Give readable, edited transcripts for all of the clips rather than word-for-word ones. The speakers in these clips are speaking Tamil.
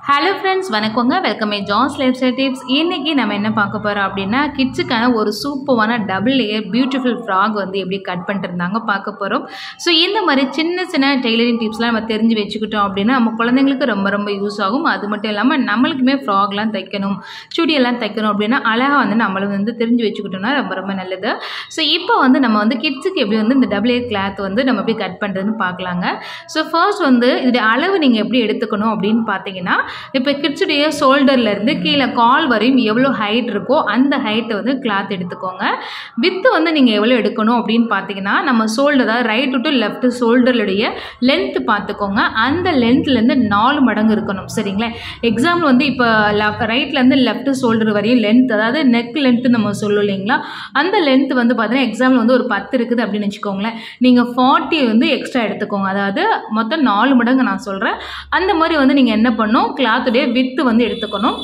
ஹலோ ஃப்ரெண்ட்ஸ், வணக்கங்க. Welcome my John's life style tips. இன்றைக்கி நம்ம என்ன பார்க்க போகிறோம் அப்படின்னா, கிட்ஸுக்கான ஒரு சூப்பரான டபுள் லேயர் பியூட்டிஃபுல் ஃப்ராக் வந்து எப்படி கட் பண்ணிட்டுருந்தாங்க பார்க்க போகிறோம். ஸோ இந்த மாதிரி சின்ன சின்ன டெய்லரிங் டிப்ஸ்லாம் நம்ம தெரிஞ்சு வச்சுக்கிட்டோம் அப்படின்னா நம்ம குழந்தைங்களுக்கு ரொம்ப ரொம்ப யூஸ் ஆகும். அது மட்டும் இல்லாமல் நம்மளுக்குமே ஃப்ராக்லாம் தைக்கணும், சுடியெல்லாம் தைக்கணும் அப்படின்னா அழகாக வந்து நம்மளும் வந்து தெரிஞ்சு வச்சுக்கிட்டோம்னா ரொம்ப ரொம்ப நல்லது. ஸோ இப்போ வந்து நம்ம வந்து கிட்ஸுக்கு எப்படி வந்து இந்த டபுள் லேயர் கிளாத் வந்து நம்ம எப்படி கட் பண்ணுறதுன்னு பார்க்கலாங்க. ஸோ ஃபர்ஸ்ட் வந்து இதோடைய அளவு நீங்கள் எப்படி எடுத்துக்கணும் அப்படின்னு பார்த்தீங்கன்னா, இப்போ கிட்ஸுடைய ஷோல்டர்லேருந்து கீழே கால் வரையும் எவ்வளோ ஹைட் இருக்கோ அந்த ஹைட்டை வந்து கிளாத் எடுத்துக்கோங்க. வித்து வந்து நீங்கள் எவ்வளோ எடுக்கணும் அப்படின்னு பார்த்தீங்கன்னா, நம்ம ஷோல்டர் அதாவது ரைட்டு டு லெஃப்ட் ஷோல்டருடைய லென்த்து பார்த்துக்கோங்க. அந்த லென்த்லேருந்து 4 மடங்கு இருக்கணும். சரிங்களா? எக்ஸாம்பிள் வந்து இப்போ ரைட்லேருந்து லெஃப்ட் ஷோல்டர் வரையும் லென்த், அதாவது நெக் லென்த்து நம்ம சொல்லும் இல்லைங்களா, அந்த லென்த் வந்து பார்த்தீங்கன்னா எக்ஸாம்பிள் வந்து ஒரு 10 இருக்குது அப்படின்னு வச்சுக்கோங்களேன். நீங்கள் 40 வந்து எக்ஸ்ட்ரா எடுத்துக்கோங்க. அதாவது மொத்தம் 4 மடங்கு நான் சொல்கிறேன். அந்த மாதிரி வந்து நீங்கள் என்ன பண்ணணும், கிளாத்துடைய வித்து வந்து எடுத்துக்கணும்.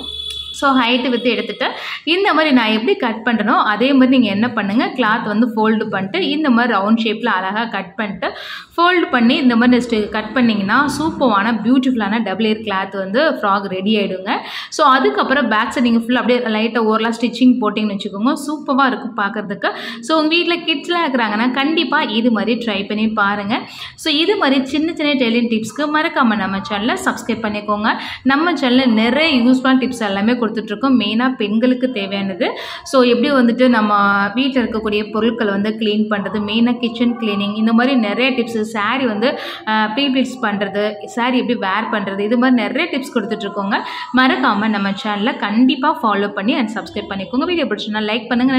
ஸோ ஹைட்டு வித்து எடுத்துகிட்டு இந்த மாதிரி நான் எப்படி கட் பண்ணுறனோ அதே மாதிரி நீங்கள் என்ன பண்ணுங்கள், கிளாத் வந்து ஃபோல்டு பண்ணிட்டு இந்த மாதிரி ரவுண்ட் ஷேப்பில் அழகாக கட் பண்ணிட்டு ஃபோல்டு பண்ணி இந்த மாதிரி நெக்ஸ்ட்டு கட் பண்ணிங்கன்னா சூப்பரான பியூட்டிஃபுல்லான டபுள் லேயர் கிளாத் வந்து ஃப்ராக் ரெடி ஆகிடுங்க. ஸோ அதுக்கப்புறம் பேக் சைட் நீங்கள் ஃபுல்லாக அப்படியே லைட்டாக ஓரலாக ஸ்டிச்சிங் போட்டிங்கன்னு வச்சுக்கோங்க, சூப்பராக இருக்கும் பார்க்குறதுக்கு. ஸோ உங்கள் வீட்டில் கிட்ஸ்லாம் இருக்கிறாங்கன்னா கண்டிப்பாக இது மாதிரி ட்ரை பண்ணி பாருங்கள். ஸோ இது மாதிரி சின்ன சின்ன டெய்லரிங் டிப்ஸ்க்கு மறக்காமல் நம்ம சேனலை சப்ஸ்கிரைப் பண்ணிக்கோங்க. நம்ம சேனலில் நிறைய யூஸ்ஃபுல்லான டிப்ஸ் எல்லாமே கொடுத்துட்ருக்கோம், மெயினாக பெண்களுக்கு தேவையானது. ஸோ எப்படி வந்துட்டு நம்ம வீட்டில் இருக்கக்கூடிய பொருட்களை வந்து க்ளீன் பண்ணுறது, மெயினாக கிச்சன் க்ளீனிங், இந்த மாதிரி நிறைய டிப்ஸு, சாரீ வந்து ப்ளீட்ஸ் பண்ணுறது, சாரீ எப்படி வேர் பண்ணுறது, இது மாதிரி நிறைய டிப்ஸ் கொடுத்துட்ருக்கோங்க. மறக்காமல் நம்ம சேனலை கண்டிப்பாக ஃபாலோ பண்ணி அண்ட் சப்ஸ்கிரைப் பண்ணிக்கோங்க. வீடியோ பிடிச்சுன்னா லைக் பண்ணுங்கள்.